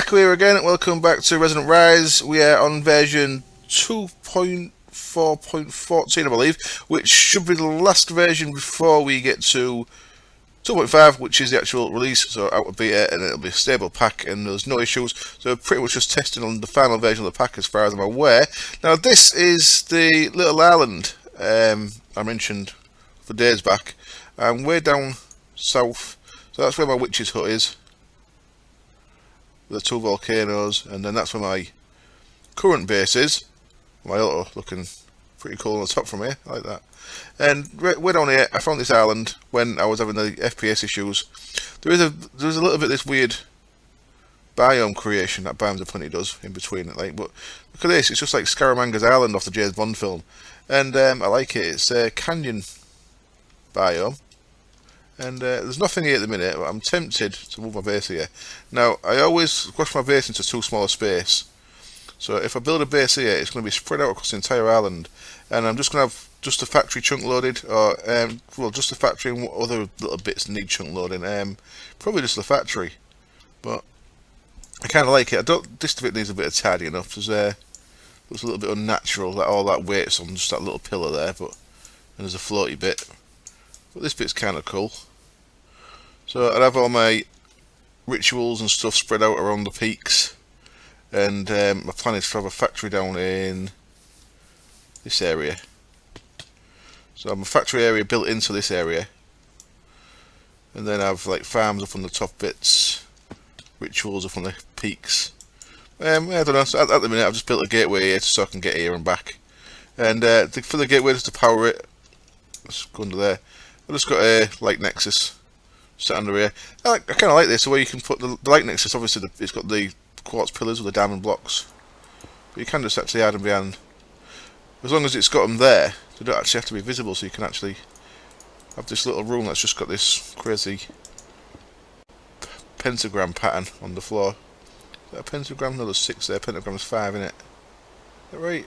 here again. Welcome back to Resonant Rise. We are on version 2.4.14, I believe, which should be the last version before we get to 2.5, which is the actual release, so out of beta, and it'll be a stable pack, and there's no issues. So pretty much just testing on the final version of the pack as far as I'm aware. Now this is the little island I mentioned for days back. I'm way down south, so that's where my witch's hut is. The two volcanoes, and then that's where my current base is. My auto looking pretty cool on the top from here, I like that. And way down here, I found this island when I was having the FPS issues. There's a little bit of this weird biome creation that Bimes of Plenty does in between it, like. But look at this, it's just like Scaramanga's Island off the James Bond film, and I like it. It's a canyon biome. And there's nothing here at the minute, but I'm tempted to move my base here. Now, I always squash my base into too small a space. So if I build a base here, it's going to be spread out across the entire island. And I'm just going to have just a factory chunk loaded, or, well, just a factory and what other little bits need chunk loading. Probably just the factory. But I kind of like it. This bit needs a bit of tidying up. Looks a little bit unnatural, that all that weight's on just that little pillar there. And there's a floaty bit. But this bit's kind of cool. So I'd have all my rituals and stuff spread out around the peaks, and my plan is to have a factory down in this area. So I have a factory area built into this area, and then I have like farms up on the top bits, rituals up on the peaks. I don't know. So at the minute I've just built a gateway here so I can get here and back. And for the gateway, just to power it, let's go under there. I've just got a light nexus set under here. I kind of like this, the way you can put the light nexus. Obviously, it's got the quartz pillars with the diamond blocks, but you can just actually hide them behind. As long as it's got them there, they don't actually have to be visible. So you can actually have this little room that's just got this crazy pentagram pattern on the floor. Is that a pentagram? No, there's 6 there. Pentagram's 5 in it. Is that right?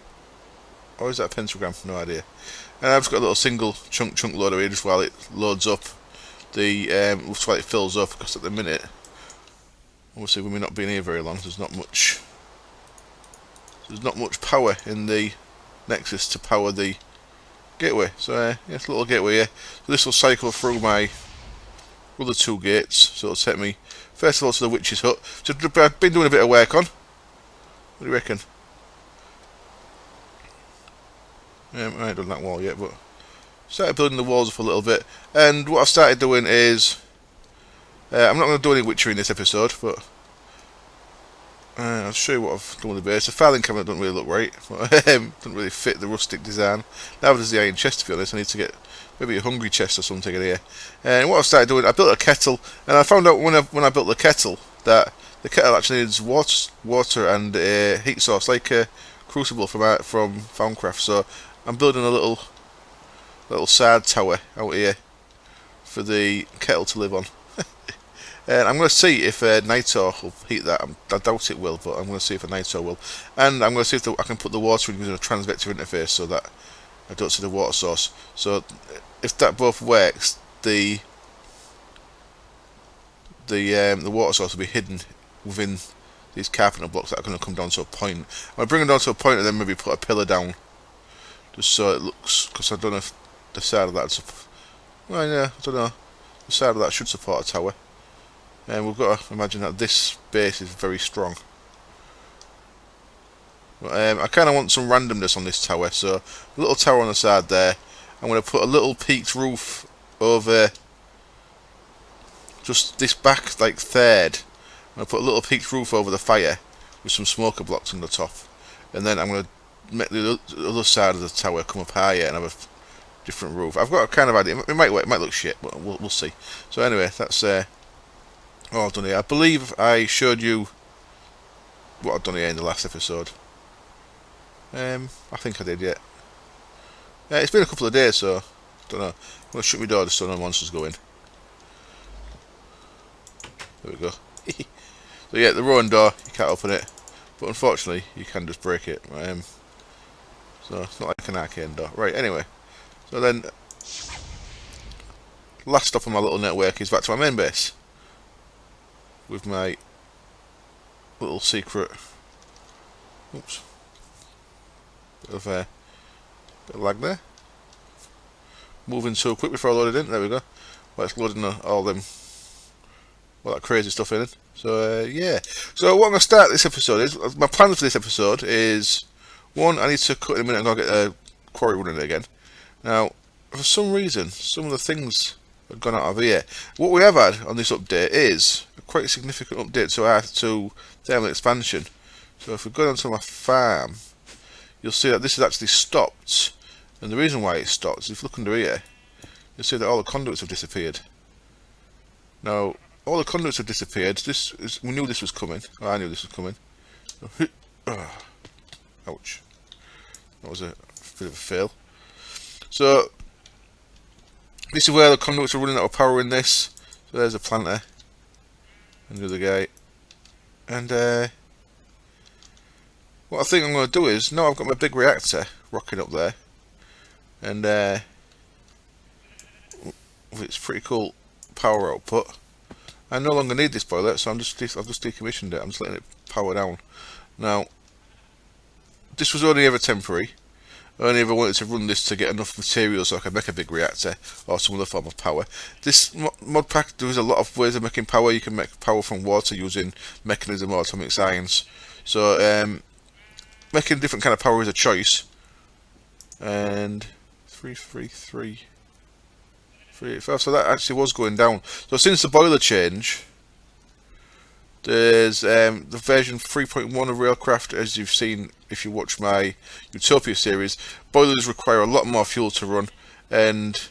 Or is that a pentagram? No idea. And I've just got a little single chunk loader here just while it loads up. While it fills up, because at the minute, obviously, when we're not being here very long, there's not much power in the Nexus to power the gateway. So yeah, it's a little gateway here. So this will cycle through my other 2 gates. So it'll take me first of all to the witch's hut. So I've been doing a bit of work on. What do you reckon? I haven't done that wall yet, but started building the walls up a little bit. And what I've started doing is, I'm not going to do any witchery in this episode, but I'll show you what I've done with the base. The filing cabinet doesn't really look right, doesn't really fit the rustic design. Now there's the iron chest, to be honest. I need to get maybe a hungry chest or something in here. And what I've started doing, I built a kettle, and I found out when I built the kettle that the kettle actually needs water and a heat source, like a crucible from Foundcraft. So I'm building a little side tower out here for the kettle to live on. And I'm going to see if Nitor will heat that. I doubt it will, but I'm going to see if a Nitor will. And I'm going to see if I can put the water in using a transvector interface so that I don't see the water source. So if that both works, the water source will be hidden within these carpenter blocks that are going to come down to a point. I'm going to bring them down to a point and then maybe put a pillar down, just so it looks, because I don't know if the side of that, well, yeah, I don't know, the side of that should support a tower. And we've got to imagine that this base is very strong. But I kind of want some randomness on this tower, so a little tower on the side there. I'm going to put a little peaked roof over just this back, like third. I'm going to put a little peaked roof over the fire with some smoker blocks on the top. And then I'm going to make the other side of the tower come up higher and have a different roof. I've got a kind of idea. It might work, it might look shit, but we'll see. So anyway, that's all I've done here. I believe I showed you what I've done here in the last episode. I think I did, yeah. It's been a couple of days, so don't know. I'm going to shut my door just so no monsters go in. There we go. So yeah, the rolling door, you can't open it, but unfortunately you can just break it. So it's not like an arcane door. Right, anyway. So then, last stop on my little network is back to my main base with my little secret. Oops. Bit of lag there. Moving so quick before I loaded in. There we go. Well, it's loading all that crazy stuff in. So yeah. So what I'm gonna start this episode is my plan for this episode is one. I need to cut in a minute and go get a quarry running again. Now, for some reason, some of the things have gone out of here. What we have had on this update is a quite significant update to thermal expansion. So if we go down to my farm, you'll see that this has actually stopped. And the reason why it stopped is if you look under here, you'll see that all the conduits have disappeared. Now, all the conduits have disappeared. We knew this was coming. Oh, I knew this was coming. Ouch. That was a bit of a fail. So, this is where the conduits are running out of power in this. So there's a planter. And the other guy. And what I think I'm going to do is, now I've got my big reactor rocking up there. And with its pretty cool power output, I no longer need this boiler, so I've just decommissioned it. I'm just letting it power down. Now, this was only ever temporary. I only ever wanted to run this to get enough material so I could make a big reactor or some other form of power. This mod pack, there is a lot of ways of making power. You can make power from water using mechanism or atomic science. So making different kind of power is a choice. And 383. So that actually was going down. So since the boiler change, there's the version 3.1 of Railcraft, as you've seen if you watch my Utopia series. Boilers require a lot more fuel to run, and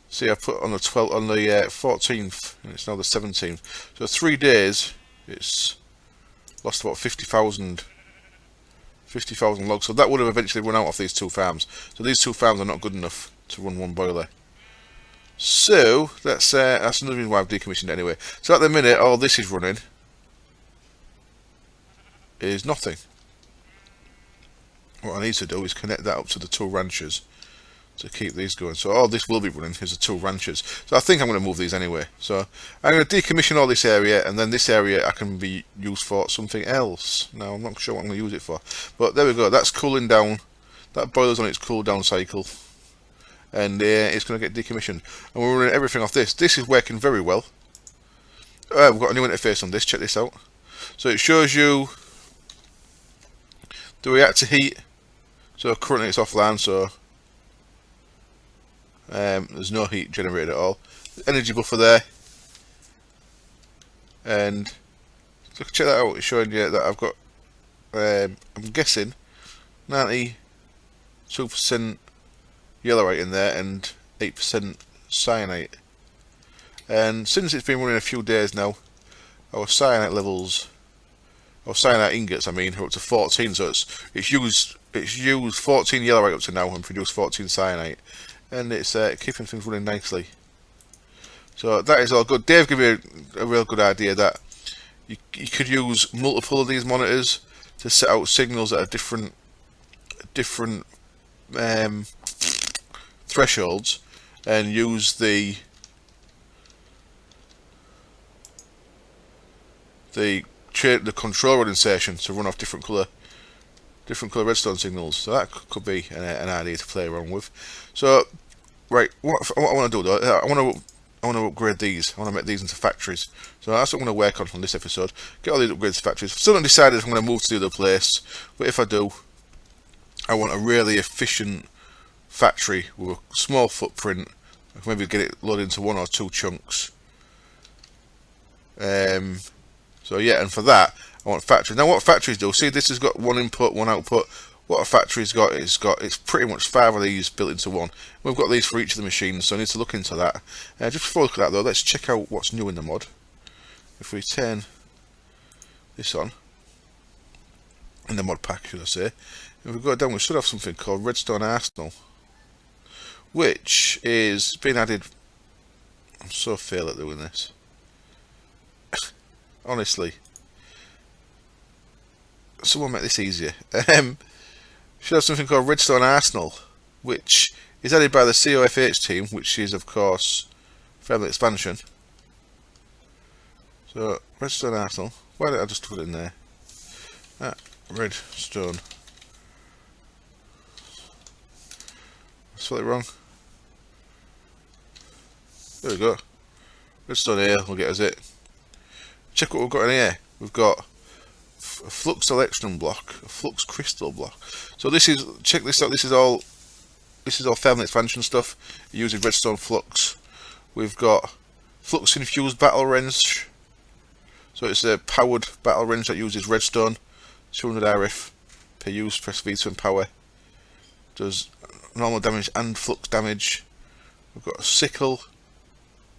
see, I put on the 14th, and it's now the 17th. So 3 days, it's lost about 50,000 logs. So that would have eventually run out off these two farms. So these two farms are not good enough to run one boiler. So that's another reason why I've decommissioned it anyway. So at the minute, all this is running is nothing. What I need to do is connect that up to the two ranches to keep these going. So all this will be running is the two ranches. So I think I'm going to move these anyway. So I'm going to decommission all this area, and then this area I can be used for something else. Now I'm not sure what I'm going to use it for, but there we go. That's cooling down. That boiler's on its cool down cycle. And it's going to get decommissioned. And we're running everything off this. This is working very well. We've got a new interface on this. Check this out. So it shows you the reactor heat. So currently it's offline, so there's no heat generated at all. Energy buffer there. And so check that out. It's showing you that I've got, I'm guessing, 92% yellowite in there and 8% cyanite. And since it's been running a few days now, our cyanite levels, or cyanite ingots, I mean, are up to 14. So it's used 14 yellowite up to now and produced 14 cyanite, and it's keeping things running nicely. So that is all good. Dave gave me a real good idea that you could use multiple of these monitors to set out signals at a different thresholds, and use the control rod insertion to run off different colour redstone signals. So that could be an idea to play around with. So right, what I want to do though, I want to upgrade these. I want to make these into factories. So that's what I'm going to work on this episode. Get all these upgrades to factories. Still not decided if I'm going to move to the other place, but if I do, I want a really efficient factory with a small footprint. I can maybe get it loaded into 1 or 2 chunks. So yeah, and for that I want factories. Now what factories do, see this has got 1 input, 1 output. What a factory's got, it's pretty much 5 of these built into one. We've got these for each of the machines, so I need to look into that. Just before we look at that though, let's check out what's new in the mod. If we turn this on, in the mod pack should I say, if we go down, we should have something called Redstone Arsenal, which is being added. I'm so fail at doing this. Honestly, someone make this easier. Should have something called Redstone Arsenal, which is added by the COFH team, which is of course Thermal Expansion. So Redstone Arsenal. Why don't I just put it in there? Ah, redstone. Spell it wrong. There we go. Redstone here will get us it. Check what we've got in here. We've got a flux electron block, a flux crystal block. So this is, check this out. This is all thermal expansion stuff using redstone flux. We've got flux infused battle wrench. So it's a powered battle wrench that uses redstone. 200 RF per use. Press V to empower. Does normal damage and flux damage. We've got a sickle,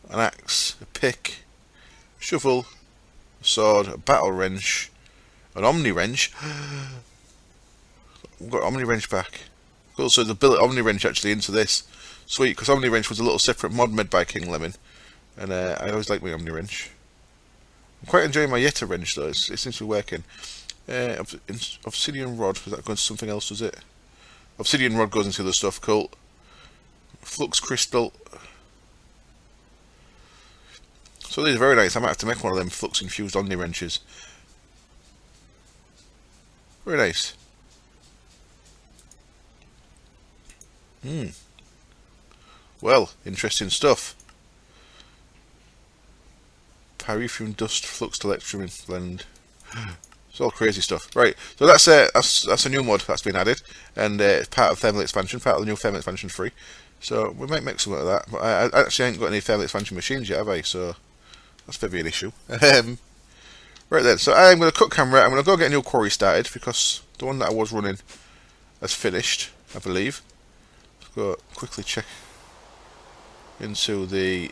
an axe, a pick, a shovel, a sword, a battle wrench, an omni wrench. We've got omni wrench back. Also, the built omni wrench actually into this. Sweet, because omni wrench was a little separate mod made by King Lemon, and I always like my omni wrench. I'm quite enjoying my Yeta wrench though. It seems to be working. Obsidian rod. Is that going to something else? Was it? Obsidian rod goes into the stuff. Cool. Flux crystal. So these are very nice. I might have to make one of them flux infused omni wrenches. Very nice. Well, interesting stuff. Pyrofume dust flux electrum blend. It's all crazy stuff. Right, so that's a new mod that's been added, and it's part of thermal expansion, part of the new thermal expansion 3. So we might make something of that. But I actually ain't got any thermal expansion machines yet, have I? So that's maybe an issue. Right then, so I'm going to cut camera. I'm going to go get a new quarry started because the one that I was running has finished, I believe. Let's go quickly check into the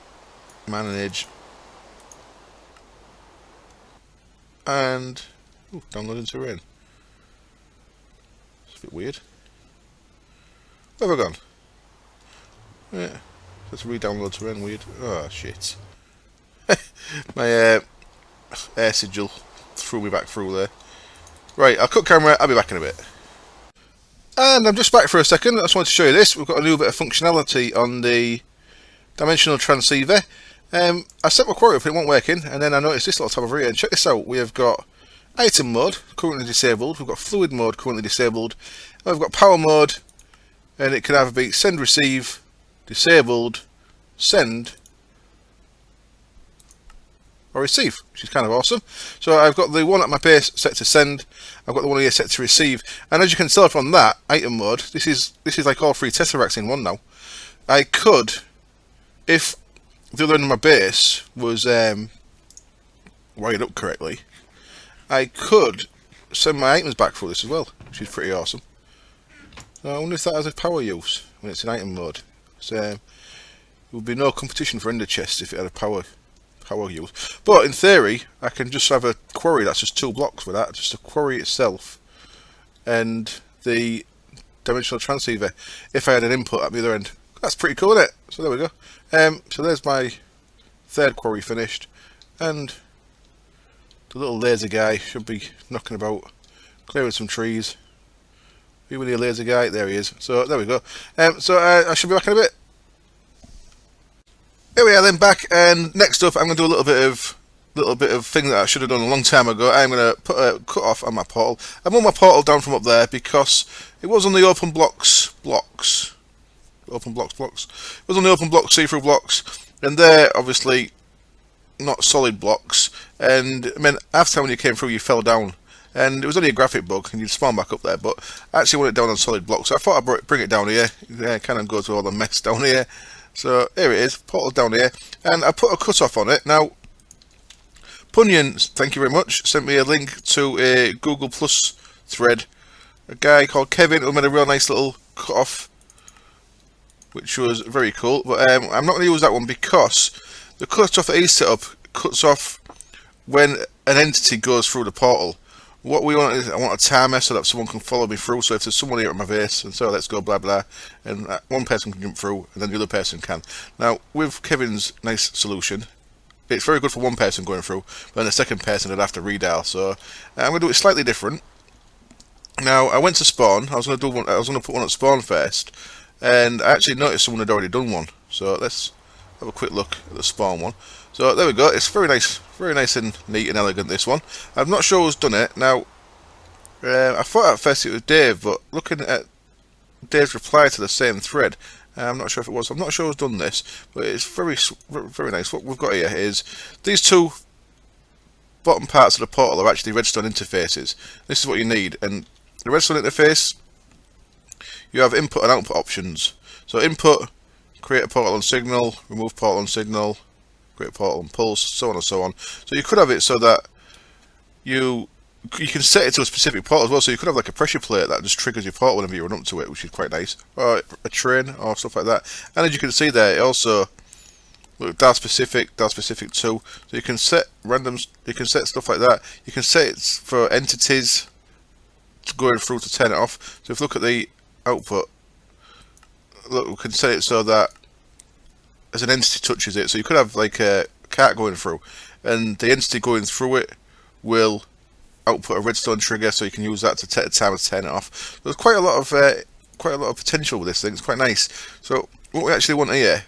manage and download into rain. It's a bit weird. Where have I gone? Yeah, let's re-download to rain. Weird. Oh shit! My air sigil threw me back through there. Right, I'll cut camera. I'll be back in a bit. And I'm just back for a second. I just wanted to show you this. We've got a new bit of functionality on the dimensional transceiver. I set my quarry up, it wasn't working, and then I noticed this little tab over here, and check this out. We have got item mode, currently disabled, we've got fluid mode, currently disabled, and we've got power mode, and it can either be send, receive, disabled, send, or receive, which is kind of awesome. So I've got the one at my base set to send, I've got the one here set to receive, and as you can tell from that, item mode, this is like all three tesseracts in one now. I could, if the other end of my base was wired up correctly, I could send my items back through this as well, which is pretty awesome. So I wonder if that has a power use when it's in item mode. So, there would be no competition for ender chests if it had a power use. But in theory, I can just have a quarry that's just 2 blocks with that, just the quarry itself and the dimensional transceiver. If I had an input at the other end, that's pretty cool, isn't it? So there we go. So there's my third quarry finished, and the little laser guy should be knocking about, clearing some trees. Who with the laser guy? There he is. So there we go. So I should be back in a bit. Here we are then, back, and next up I'm going to do a little bit of thing that I should have done a long time ago. I'm going to put a cut off on my portal. I moved my portal down from up there because it was on the open blocks. It was on the open blocks, see-through blocks, and they're obviously not solid blocks, and I mean, half the time when you came through you fell down, and it was only a graphic bug and you'd spawn back up there, but I actually want it down on solid blocks, so I thought I'd bring it down here. It kind of goes with all the mess down here. So here it is, portal down here, and I put a cut-off on it. Now, Punyan, thank you very much, sent me a link to a Google Plus thread, a guy called Kevin who made a real nice little cut-off, which was very cool, but I'm not going to use that one because the cut-off that he's set up cuts off when an entity goes through the portal. What we want is, I want a timer so that someone can follow me through, so if there's someone here at my base, and so let's go blah blah, and one person can jump through, and then the other person can. Now, with Kevin's nice solution, it's very good for one person going through, but then the second person would have to redial, so I'm going to do it slightly different. Now, I went to spawn, I was going to put one at spawn first, and I actually noticed someone had already done one, so let's have a quick look at the spawn one. So there we go, it's very nice and neat and elegant, this one. I'm not sure who's done it. Now, I thought at first it was Dave, but looking at Dave's reply to the same thread, I'm not sure if it was. I'm not sure who's done this, but it's very nice. What we've got here is these two bottom parts of the portal are actually redstone interfaces. This is what you need, and the redstone interface, you have input and output options. So input, create a portal on signal, remove portal on signal, create a portal on pulse, so on and so on. So you could have it so that you can set it to a specific portal as well. So you could have like a pressure plate that just triggers your portal whenever you run up to it, which is quite nice, or a train or stuff like that. And as you can see there, it also dial specific 2. So you can set randoms, you can set stuff like that. You can set it for entities to going through to turn it off. So if you look at the output, look, we can set it so that as an entity touches it, so you could have like a cart going through, and the entity going through it will output a redstone trigger, so you can use that to take the timer to turn it off. There's quite a lot of potential with this thing. It's quite nice. So what we actually want here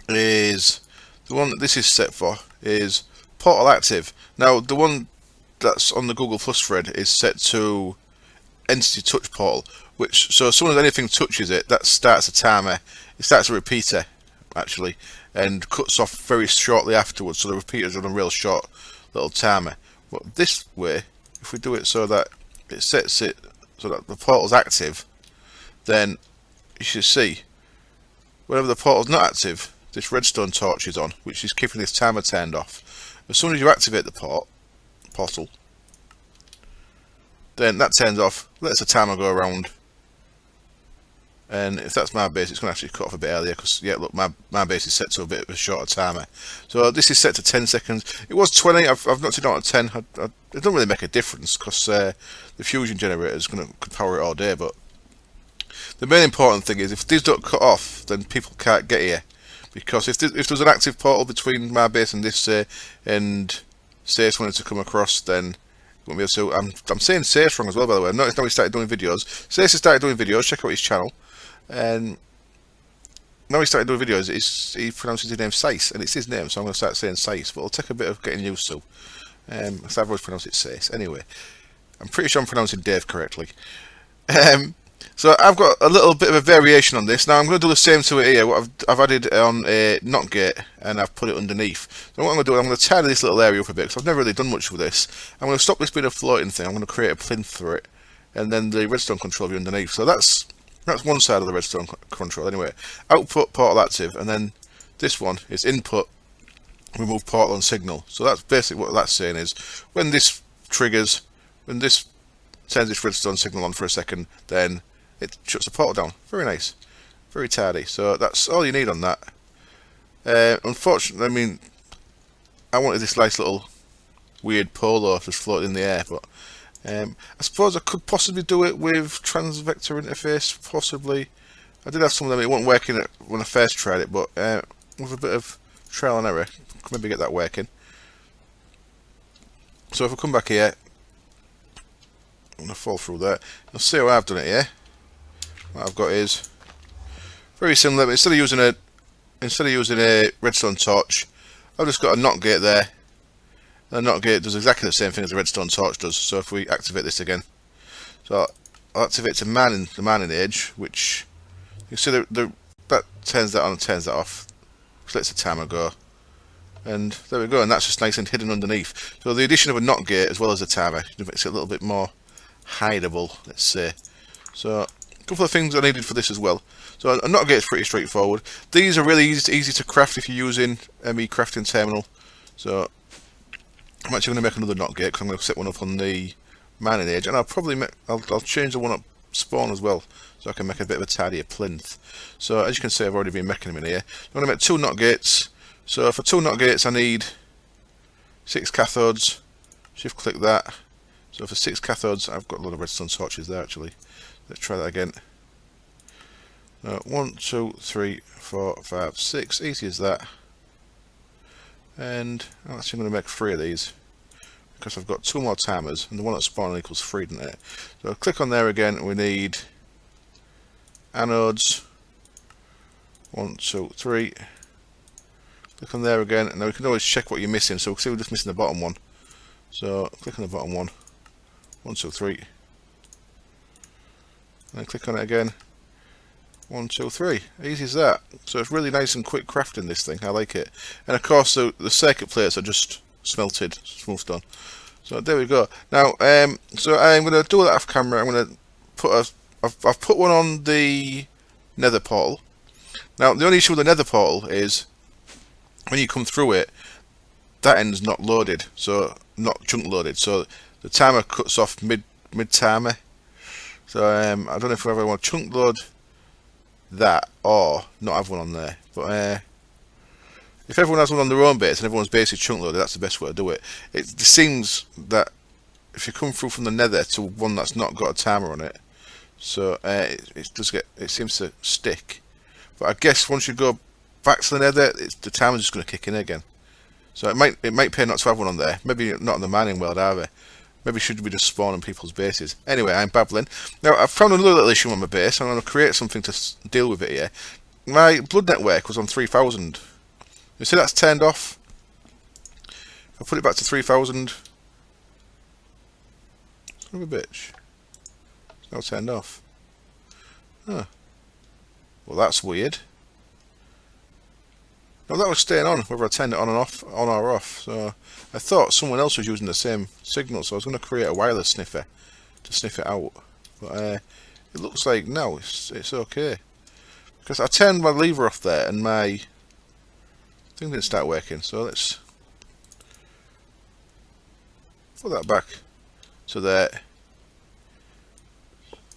is the one that this is set for is portal active. Now the one that's on the Google Plus thread is set to entity touch portal, which, so as soon as anything touches it, that starts a timer. It starts a repeater actually, and cuts off very shortly afterwards. So the repeater's on a real short little timer. But this way, if we do it so that it sets it so that the portal's active, then you should see whenever the portal's not active, this redstone torch is on, which is keeping this timer turned off. As soon as you activate the portal, then that turns off, lets the timer go around, and if that's my base, it's going to actually cut off a bit earlier because, yeah, look, my base is set to a bit of a shorter timer. So this is set to 10 seconds. It was 20. I've knocked it down to 10. It doesn't really make a difference because the fusion generator is could power it all day. But the main important thing is if these don't cut off, then people can't get here. Because if there's an active portal between my base and this, and Sace wanted to come across, then won't be able to. I'm saying Sace wrong as well, by the way. I noticed now he started doing videos. Sace has started doing videos. Check out his channel. And now he started doing videos. He pronounces his name Sace, and it's his name, so I'm going to start saying Sace. But it'll take a bit of getting used to. I've always pronounced it Sace. Anyway, I'm pretty sure I'm pronouncing Dave correctly. So I've got a little bit of a variation on this. Now I'm going to do the same to it here. What I've added on a NOT gate, and I've put it underneath. So what I'm going to do, I'm going to tidy this little area up a bit, because I've never really done much with this. I'm going to stop this being a floating thing. I'm going to create a plinth for it, and then the redstone control will be underneath. So that's one side of the redstone control. Anyway, output portal active, and then this one is input remove portal on signal. So that's basically what that's saying is when this triggers, when this turns this redstone signal on for a second, then it shuts the portal down. Very nice, very tidy. So that's all you need on that. Unfortunately, I mean, I wanted this nice little weird polo just floating in the air, but I suppose I could possibly do it with transvector interface, possibly. I did have some of them, it wasn't working when I first tried it, but with a bit of trial and error, could maybe get that working. So if I come back here, I'm going to fall through there, you'll see how I've done it here. What I've got is very similar, but instead of using a redstone torch, I've just got a NOT gate there. The NOT gate does exactly the same thing as the redstone torch does. So if we activate this again, so I'll activate the mining age, which you see that turns that on and turns that off, which lets the timer go, and there we go. And that's just nice and hidden underneath. So the addition of a NOT gate as well as a timer makes it a little bit more hideable, let's say. So a couple of things I needed for this as well. So a NOT gate is pretty straightforward. These are really easy to craft if you're using ME crafting terminal. So I'm actually going to make another NOT gate because I'm going to set one up on the mining age, and I'll probably I'll change the one up spawn as well, so I can make a bit of a tidier plinth. So as you can see, I've already been making them in here. I'm going to make 2 NOT gates. So for 2 NOT gates, I need 6 cathodes. Shift click that. So for 6 cathodes, I've got a lot of redstone torches there actually. Let's try that again. 1, 2, 3, 4, 5, 6. Easy as that. And I'm actually going to make 3 of these because I've got 2 more timers, and the one that's spawning equals 3, doesn't it? So I'll click on there again. We need anodes. 1, 2, 3. Click on there again, and now we can always check what you're missing. So see, we're just missing the bottom one. So click on the bottom one. 1, 2, 3. and then click on it again. 1, 2, 3. Easy as that. So it's really nice and quick crafting, this thing. I like it. And of course the circuit plates are just smelted, smoothed on. So there we go. Now, so I'm going to do that off camera. I'm going to put I've put one on the nether portal. Now, the only issue with the nether portal is when you come through it, that end's not loaded, so not chunk loaded. So the timer cuts off mid timer. So I don't know if I ever want to chunk load that or not have one on there. But if everyone has one on their own base and everyone's base is chunk loaded, that's the best way to do it. It seems that if you come through from the nether to one that's not got a timer on it, so it seems to stick. But I guess once you go back to the nether, the timer's just going to kick in again. So it might pay not to have one on there. Maybe not in the mining world either. Maybe should be just spawning people's bases. Anyway, I'm babbling. Now I've found another little issue on my base. I'm going to create something to deal with it here. My blood network was on 3000. You see that's turned off. I'll put it back to 3000. Son of a bitch. It's now turned off. Huh. Well, that's weird. No, that was staying on, whether I turned it on and off, on or off. So I thought someone else was using the same signal, so I was going to create a wireless sniffer to sniff it out. But it looks like now it's okay, because I turned my lever off there and my thing didn't start working. So let's put that back to there.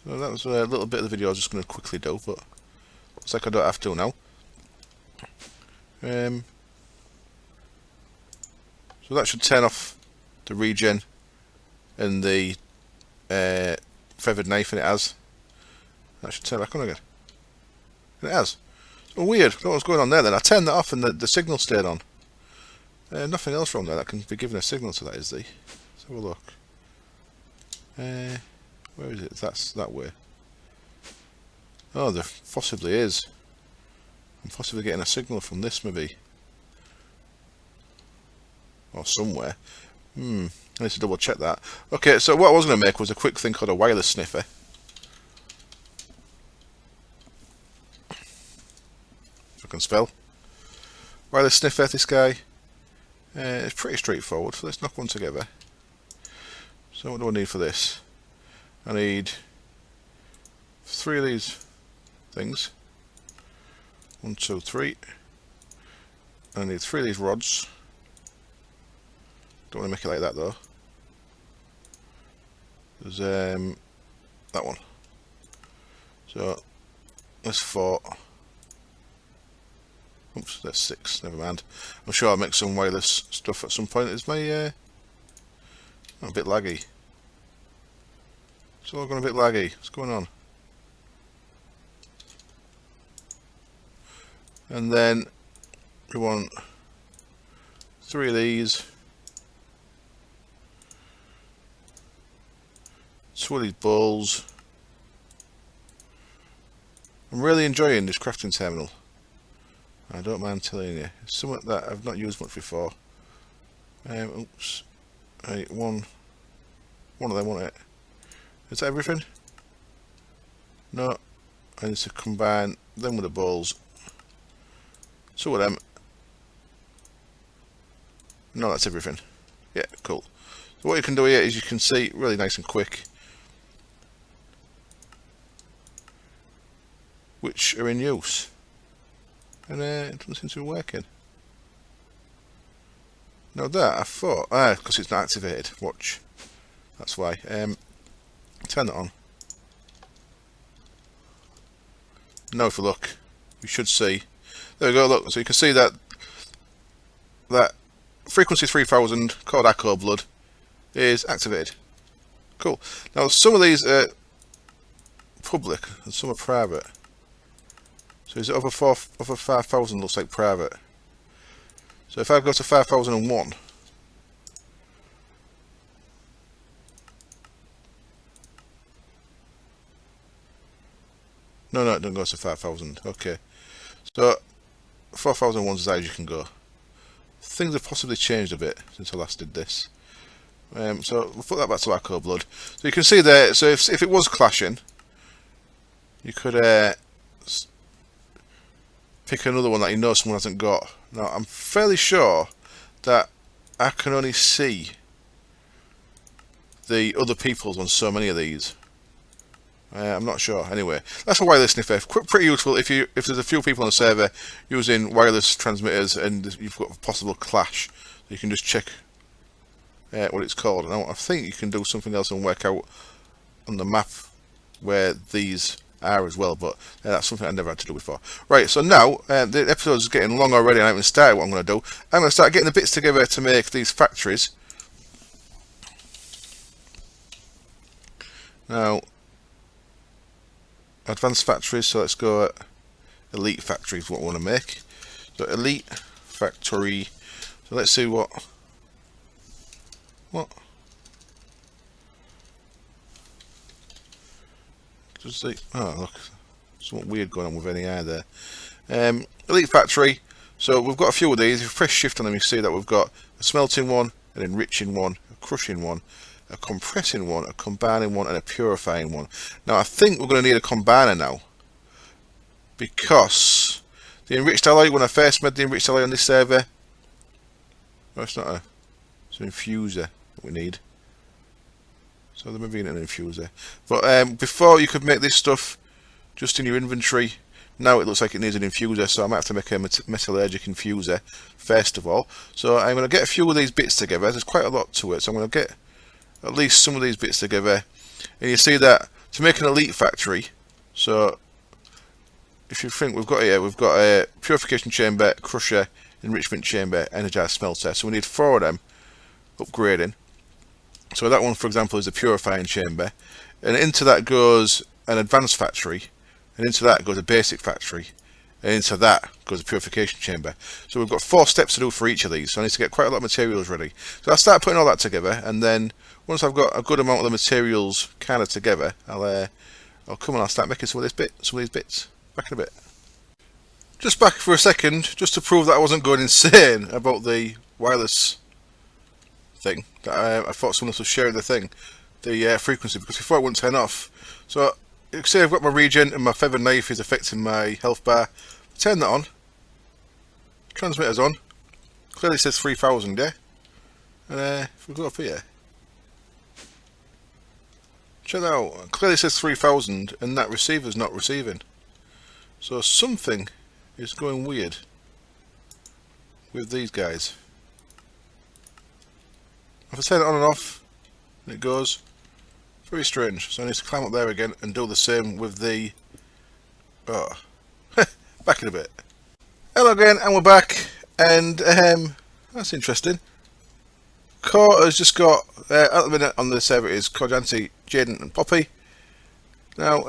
So that was a little bit of the video I was just going to quickly do, but looks like I don't have to now. So that should turn off the regen and the feathered knife, and it has. That should turn back on again. And it has. So weird, I don't know what's going on there then. I turned that off and the signal stayed on. Nothing else wrong there that can be given a signal to that, is there? Let's have a look. Where is it? That's that way. Oh, there possibly is. I'm possibly getting a signal from this, maybe. Or somewhere. I need to double check that. Okay, so what I was going to make was a quick thing called a wireless sniffer. If I can spell. Wireless sniffer, this guy. It's pretty straightforward, so let's knock one together. So what do I need for this? I need 3 of these things. 1, 2, 3. I need 3 of these rods. Don't want to make it like that though. There's that one. So that's 4. Oops, that's 6. Never mind. I'm sure I'll make some wireless stuff at some point. Is my a bit laggy? It's all going a bit laggy. What's going on? And then we want 3 of these, 2 of these balls. I'm really enjoying this crafting terminal. I don't mind telling you. It's something that I've not used much before. Oops. Right, one of them, wasn't it? Is that everything? No. I need to combine them with the balls. 2 of them. No, that's everything. Yeah, cool. So what you can do here is you can see really nice and quick which are in use. And it doesn't seem to be working. Now that I thought, because it's not activated. Watch. That's why. Turn it on. Now if you look, you should see. There we go. Look, so you can see that frequency 3000 called Echo Blood is activated. Cool. Now some of these are public and some are private. So is it over 5000 looks like private. So if I go to 5001, no, it doesn't go to 5000. Okay, so 4001 is as high as you can go. Things have possibly changed a bit since I last did this. So we'll put that back to Echo Blood. So you can see there. So if it was clashing, you could pick another one that you know someone hasn't got. Now, I'm fairly sure that I can only see the other people's on so many of these. I'm not sure. Anyway, that's a wireless sniffer. Pretty useful if there's a few people on the server using wireless transmitters and you've got a possible clash. You can just check what it's called. Now, I think you can do something else and work out on the map where these are as well, but that's something I never had to do before. Right, so now the episode is getting long already and I haven't started what I'm going to do. I'm going to start getting the bits together to make these factories. Now, advanced factories, so let's go at elite factories, what we want to make. So elite factory, so let's see what just see, oh look, something weird going on with any eye there. Elite factory, so we've got a few of these. If you press shift on them you see that we've got a smelting one, an enriching one, a crushing one, a compressing one, a combining one, and a purifying one. Now I think we're going to need a combiner now, because the enriched alloy, when I first made the enriched alloy on this server, well, it's not it's an infuser that we need. So there may be an infuser, but before you could make this stuff just in your inventory. Now it looks like it needs an infuser, so I might have to make a metallurgic infuser first of all. So I'm going to get a few of these bits together. There's quite a lot to it, so I'm going to get at least some of these bits together. And you see that to make an elite factory, so if you think we've got a purification chamber, crusher, enrichment chamber, energized smelter. So we need 4 of them upgrading. So that one, for example, is a purifying chamber, and into that goes an advanced factory, and into that goes a basic factory, and into that goes a purification chamber. So we've got 4 steps to do for each of these, so I need to get quite a lot of materials ready. So I'll start putting all that together, and then once I've got a good amount of the materials kind of together, I'll come and I'll start making some of these bits. Back in a bit. Just back for a second, just to prove that I wasn't going insane about the wireless thing. That I thought someone else was sharing the thing, the frequency, because before it wouldn't turn off. So you can see I've got my regen and my feathered knife is affecting my health bar. Turn that on. Transmitter's on. Clearly says 3000, yeah? And if we go up here, check that out. Clearly says 3000 and that receiver's not receiving. So something is going weird with these guys. If I turn it on and off, and it goes. Very strange. So I need to climb up there again and do the same with the... Oh. Back in a bit. Hello again, and we're back. And that's interesting. Core has just got, at the minute on the server is Corjanti, Jaden and Poppy. Now,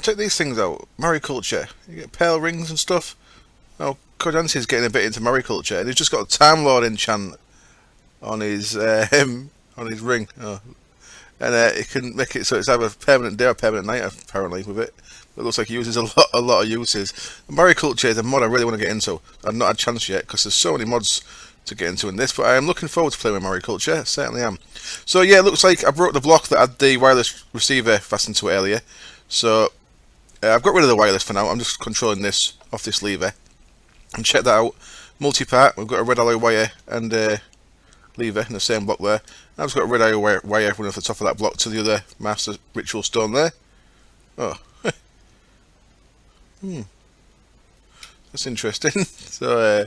check these things out. Mariculture. You get pale rings and stuff. Now, Corjanti's getting a bit into mariculture, and he's just got a Time Lord enchant on his ring, and it can make it so it's either permanent day or permanent night apparently with it. It looks like he uses a lot of uses. Mariculture is a mod I really want to get into. I've not had a chance yet because there's so many mods to get into in this, but I am looking forward to playing with mariculture. Certainly am. So yeah, it looks like I broke the block that had the wireless receiver fastened to it earlier. So I've got rid of the wireless for now. I'm just controlling this off this lever. And check that out. Multi-part. We've got a red alloy wire and lever in the same block there. I've just got a red alloy wire running off the top of that block to the other master ritual stone there. Oh. That's interesting. So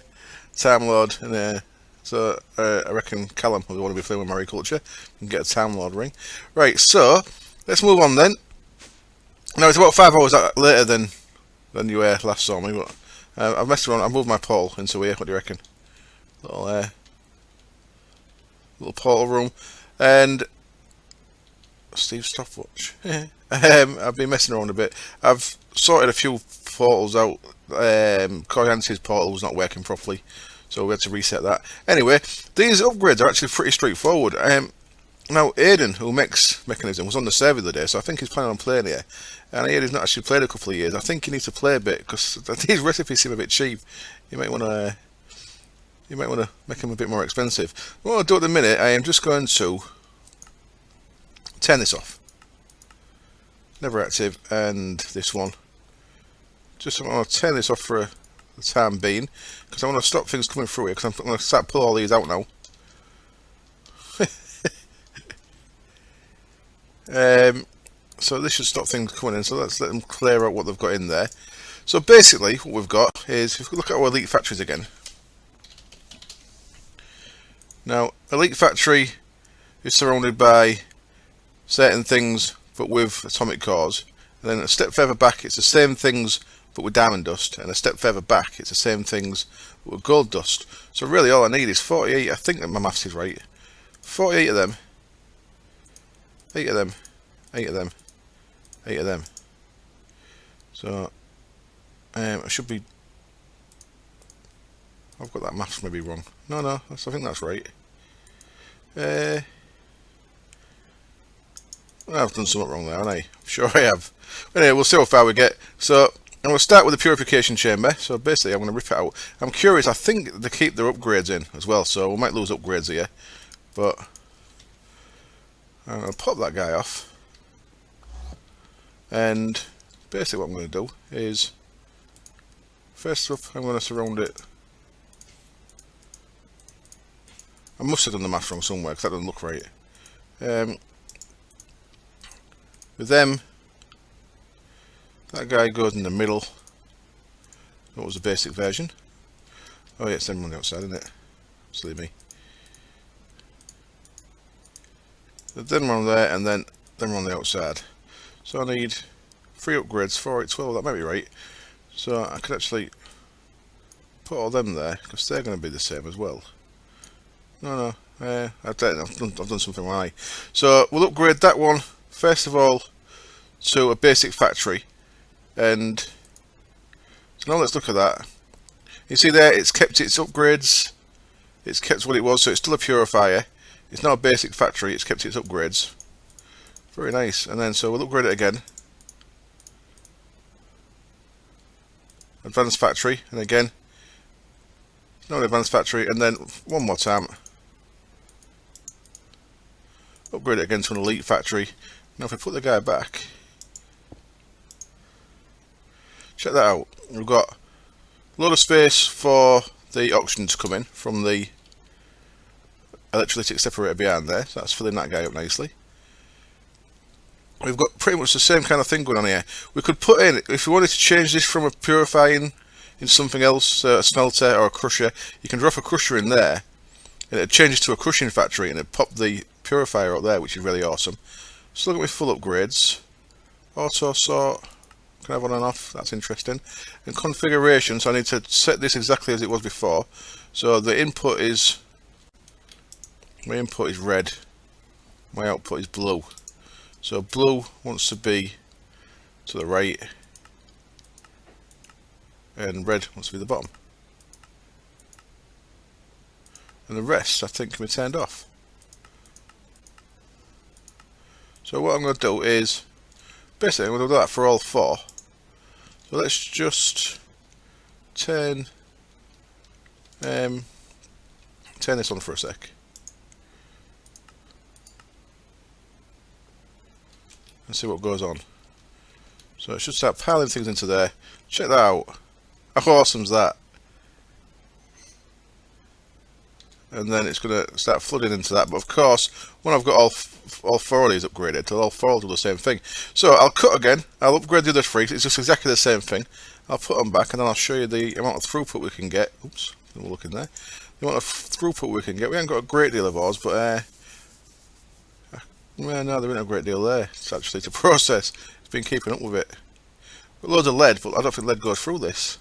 Time Lord, and so I reckon Callum will want to be playing with mariculture and get a Time Lord ring. Right, so let's move on then. Now it's about 5 hours later than you last saw me, but I've messed around. I moved my pole into here. What do you reckon? Little portal room, and Steve's stopwatch. I've been messing around a bit. I've sorted a few portals out. Corjanti's portal was not working properly, so we had to reset that. Anyway, these upgrades are actually pretty straightforward. Now Aiden, who makes Mechanism, was on the server the other day, so I think he's planning on playing here. And Aiden's not actually played a couple of years. I think he needs to play a bit because these recipes seem a bit cheap. You might want to make them a bit more expensive. What I'll do at the minute, I am just going to turn this off. never active, and this one. Just I'm going to turn this off for the time being, because I want to stop things coming through here, because I'm going to start pull all these out now. So this should stop things coming in, so let's let them clear out what they've got in there. So basically what we've got is, if we look at our Elite Factories again. Now, Elite Factory is surrounded by certain things but with atomic cores, and then a step further back it's the same things but with diamond dust, and a step further back it's the same things but with gold dust. So really all I need is 48, I think that my maths is right, 48 of them, 8 of them, 8 of them, 8 of them. So I should be, I've got that maths maybe wrong. No, I think that's right. I've done something wrong there, haven't I? I'm sure I have. Anyway, we'll see how far we get. So I'm going to start with the purification chamber. So basically I'm going to rip it out. I'm curious, I think they keep their upgrades in as well, so we might lose upgrades here. But I'm going to pop that guy off. And basically what I'm going to do is, first up I'm going to surround it. I must have done the math wrong somewhere because that doesn't look right. With them, that guy goes in the middle. That was the basic version. Oh yeah, it's them on the outside, isn't it? Silly me. Then one there, and then them on the outside. So I need 3 upgrades, 4, 8, 12, that might be right. So I could actually put all them there, because they're going to be the same as well. No, I've done something right. So we'll upgrade that one first of all to a basic factory, and so now let's look at that. You see there, it's kept its upgrades, it's kept what it was, so it's still a purifier. It's not a basic factory, it's kept its upgrades. Very nice. And then so we'll upgrade it again. Advanced factory, and again, no advanced factory, and then one more time. Upgrade it again to an elite factory. Now if we put the guy back, check that out. We've got a lot of space for the oxygen to come in from the electrolytic separator behind there, so that's filling that guy up nicely. We've got pretty much the same kind of thing going on here. We could put in, if we wanted to change this from a purifying in something else, a smelter or a crusher, you can drop a crusher in there and it changes to a crushing factory and it pop the purifier up there, which is really awesome. So look at my full upgrades. Auto sort, can I have on and off? That's interesting. And configuration, so I need to set this exactly as it was before. So the input is, my input is red, my output is blue. So blue wants to be to the right, and red wants to be the bottom. And the rest I think can be turned off. So what I'm going to do is, basically I'm going to do that for all 4. So let's just turn this on for a sec. And see what goes on. So it should start piling things into there. Check that out. How awesome's that? And then it's going to start flooding into that. But of course, when I've got all 4 of these upgraded, all 4 will do the same thing. So I'll cut again. I'll upgrade the other 3. It's just exactly the same thing. I'll put them back, and then I'll show you the amount of throughput we can get. Oops, we'll look in there. The amount of throughput we can get. We haven't got a great deal of ours, but well, no, there isn't a great deal there. It's actually to process. It's been keeping up with it. Got loads of lead, but I don't think lead goes through this.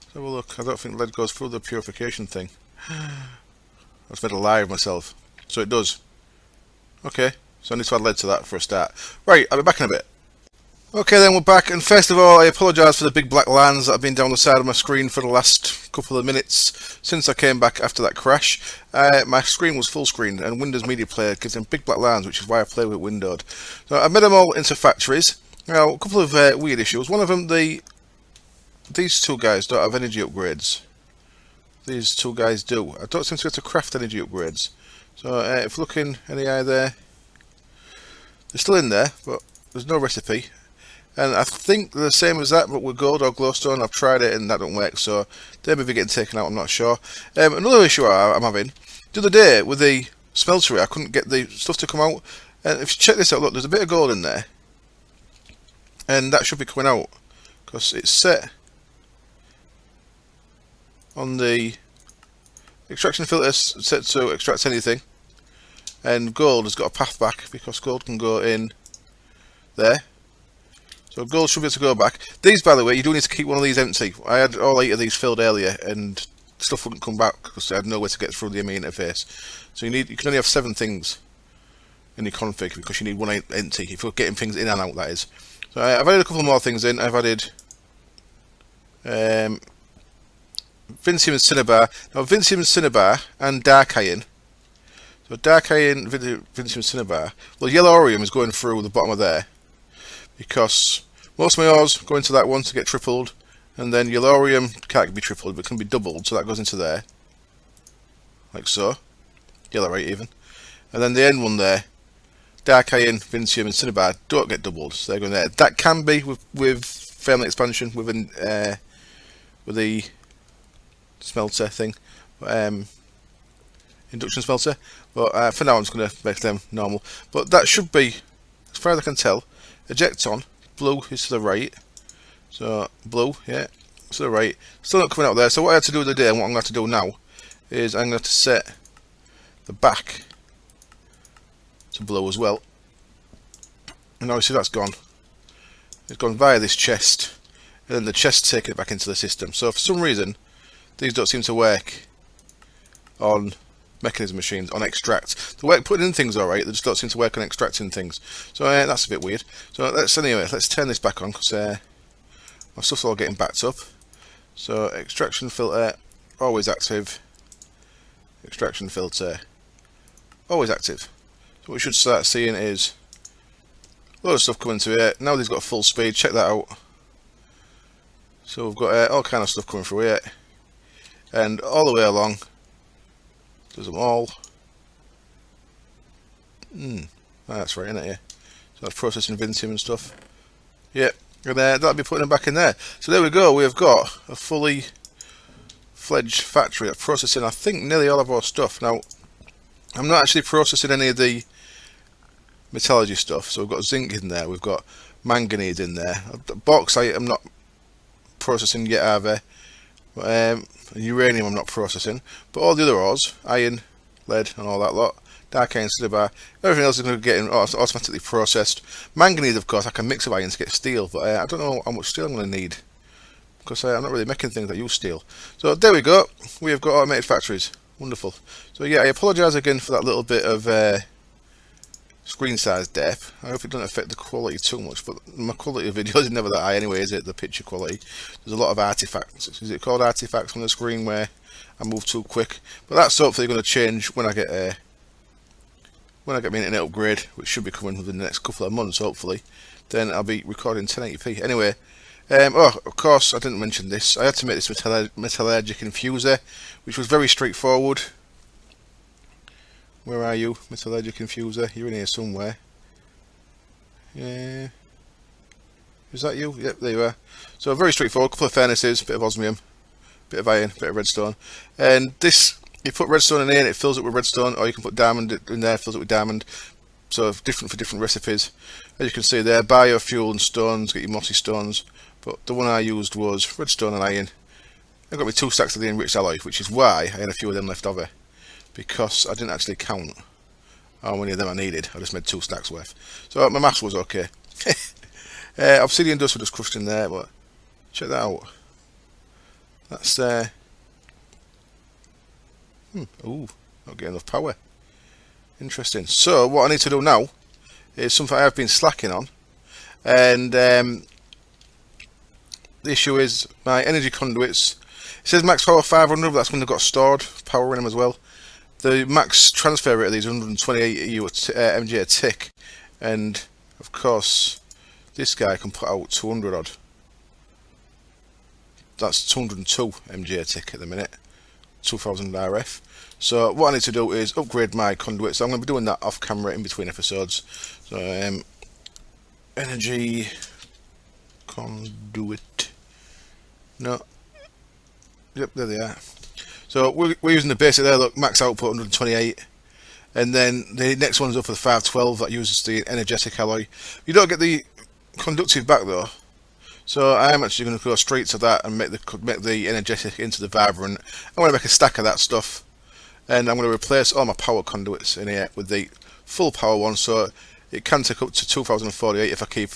Let's have a look. I don't think lead goes through the purification thing. I've made a lie of myself. So it does. Okay, so I need to add lead to that for a start. Right, I'll be back in a bit. Okay, then we're back, and first of all, I apologise for the big black lines that have been down the side of my screen for the last couple of minutes since I came back after that crash. My screen was full screen, and Windows Media Player gives them big black lines, which is why I play with windowed. So I made them all into factories. Now, a couple of weird issues. One of them, these 2 guys don't have energy upgrades. These 2 guys do. I don't seem to be able to craft energy upgrades. So if looking any eye there, they're still in there, but there's no recipe. And I think they're the same as that, but with gold or glowstone. I've tried it and that don't work, so they may be getting taken out, I'm not sure. Another issue I'm having, the other day with the smeltery, I couldn't get the stuff to come out. And if you check this out, look, there's a bit of gold in there. And that should be coming out, because it's set on the extraction filter, set to extract anything. And gold has got a path back, because gold can go in there. So gold should be able to go back. These, by the way, you do need to keep one of these empty. I had all 8 of these filled earlier, and stuff wouldn't come back because I had nowhere to get through the ME interface. So you can only have 7 things in your config because you need one empty. If you're getting things in and out, that is. So I've added a couple more things in. I've added Vincium and Cinnabar. Now Vincium and Cinnabar and Dark Iron. So Dark Iron, Vincium and Cinnabar. Well, Yellow Orium is going through the bottom of there, because most of my ores go into that one to get tripled, and then Yellorium can't be tripled but can be doubled, so that goes into there, like so, Yellorite even. And then the end one there, Dark Iron, Vincium and Cinnabar don't get doubled, so they're going there. That can be with Firmly Expansion, with the smelter thing, induction smelter, but for now I'm just going to make them normal. But that should be, as far as I can tell, Ejecton, blue is to the right, so blue, yeah, to the right, still not coming out there. So what I had to do the other day, and what I'm going to have to do now, is I'm going to set the back to blue as well. And now you see that's gone. It's gone via this chest, and then the chest taking it back into the system. So for some reason, these don't seem to work on mechanism machines, on extract. They work putting in things alright, they just don't seem to work on extracting things. So that's a bit weird. So let's turn this back on, because my stuff's all getting backed up. So extraction filter, always active. Extraction filter, always active. So what we should start seeing is a load of stuff coming through here. Now they've got full speed, check that out. So we've got all kind of stuff coming through here. And all the way along, does them all. That's right, isn't it? Yeah. So that's processing Vincium and stuff. Yep, and that'll be putting them back in there. So there we go. We have got a fully fledged factory that's processing, I think, nearly all of our stuff. Now, I'm not actually processing any of the metallurgy stuff. So we've got zinc in there. We've got manganese in there. Bauxite I'm not processing yet either. Uranium I'm not processing, but all the other ores, iron, lead and all that lot, dark iron, silver, everything else is going to get automatically processed. Manganese, of course, I can mix with iron to get steel, but I don't know how much steel I'm going to need, because I'm not really making things that use steel. So there we go, we have got automated factories. Wonderful. So yeah, I apologise again for that little bit of screen size depth. I hope it doesn't affect the quality too much, but my quality of videos is never that high anyway, is it? The picture quality. There's a lot of artifacts. Is it called artifacts on the screen where I move too quick? But that's hopefully going to change when I get my internet upgrade, which should be coming within the next couple of months, hopefully. Then I'll be recording 1080p. Anyway, of course, I didn't mention this. I had to make this metallurgic infuser, which was very straightforward. Where are you, metallurgic infuser? You're in here somewhere. Yeah. Is that you? Yep, there you are. So very straightforward. Couple of furnaces, bit of osmium, bit of iron, bit of redstone. And this, you put redstone in here and it fills it with redstone, or you can put diamond in there, fills it with diamond. So different for different recipes. As you can see there, biofuel and stones, get your mossy stones. But the one I used was redstone and iron. I got me 2 stacks of the enriched alloy, which is why I had a few of them left over. Because I didn't actually count how many of them I needed. I just made 2 stacks worth. So my maths was okay. Obsidian dust was just crushed in there, but check that out. That's ooh, not getting enough power. Interesting. So what I need to do now is something I've been slacking on, and the issue is my energy conduits. It says max power 500, but that's when they've got stored power in them as well. The max transfer rate of these 128 mg a tick, and of course this guy can put out 200 odd. That's 202 mg a tick at the minute, 2000 RF. So what I need to do is upgrade my conduit. So I'm going to be doing that off camera in between episodes. So energy conduit. No. Yep, there they are. So we're using the basic there. Look, max output 128. And then the next one's up for the 512 that uses the energetic alloy. You don't get the conductive back though. So I'm actually going to go straight to that and make the energetic into the vibrant. I'm going to make a stack of that stuff. And I'm going to replace all my power conduits in here with the full power one. So it can take up to 2048 if I keep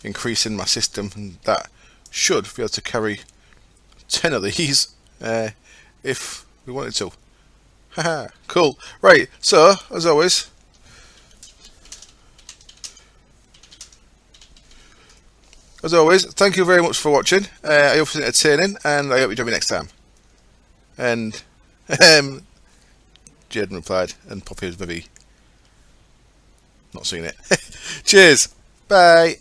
increasing my system. And that should be able to carry 10 of these if we wanted to. Haha, cool. Right, so as always, thank you very much for watching. I hope it's entertaining, and I hope you join me next time. And Jaden replied, and Poppy was maybe not seeing it. Cheers. Bye.